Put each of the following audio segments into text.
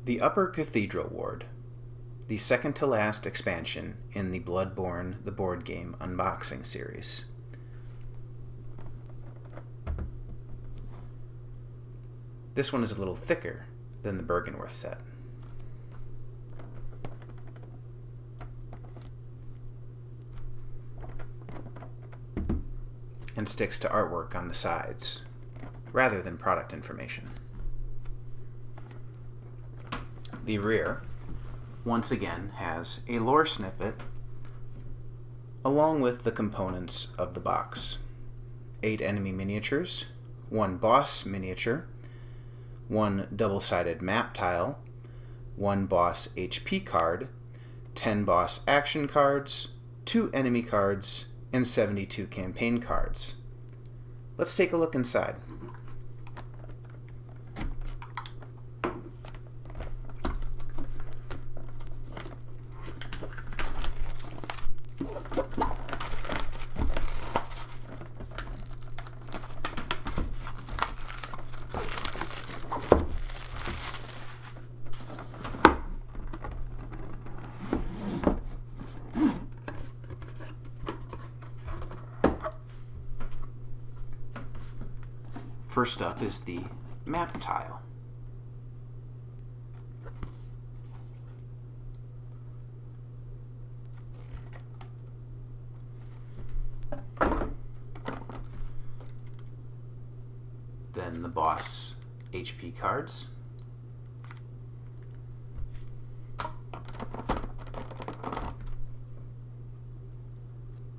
The Upper Cathedral Ward, the second to last expansion in the Bloodborne the board game unboxing series. This one is a little thicker than the Bergenworth set. And sticks to artwork on the sides, rather than product information. The rear, once again, has a lore snippet along with the components of the box. 8 enemy miniatures, 1 boss miniature, 1 double-sided map tile, 1 boss HP card, 10 boss action cards, 2 enemy cards, and 72 campaign cards. Let's take a look inside. First up is the map tile. Then the boss HP cards.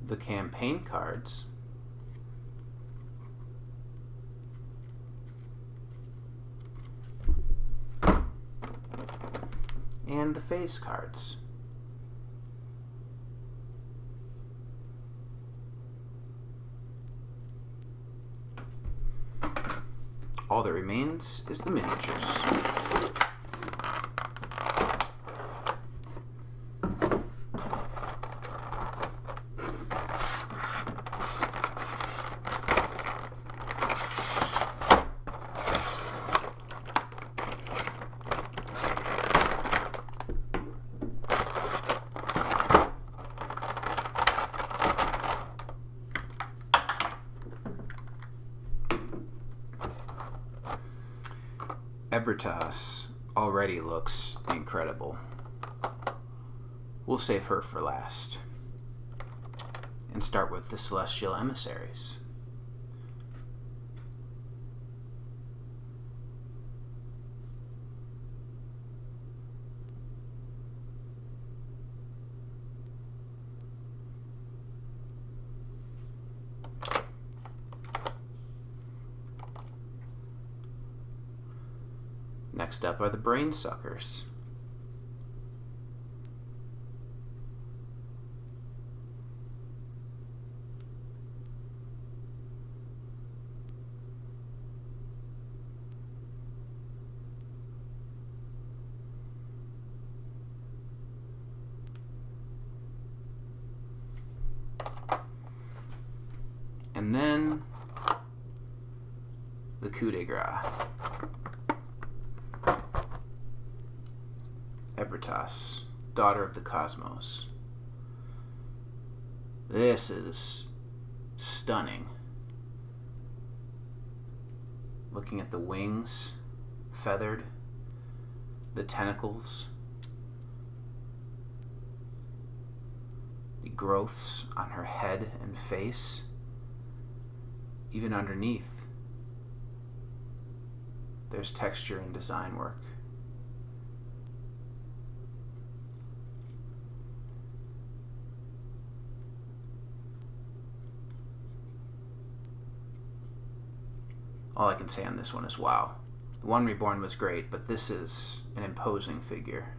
The campaign cards. And the phase cards. All that remains is the miniatures. Ebertas already looks incredible. We'll save her for last and start with the Celestial Emissaries. Next up are the Brain Suckers. And then the coup de grace. Ebertas, Daughter of the Cosmos. This is stunning. Looking at the wings, feathered, the tentacles, the growths on her head and face, even underneath. There's texture and design work. All I can say on this one is wow. The one Reborn was great, but this is an imposing figure.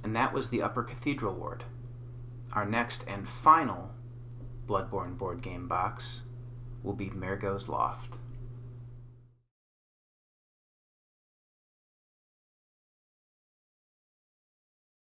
And that was the Upper Cathedral Ward. Our next and final Bloodborne board game box will be Mergo's Loft.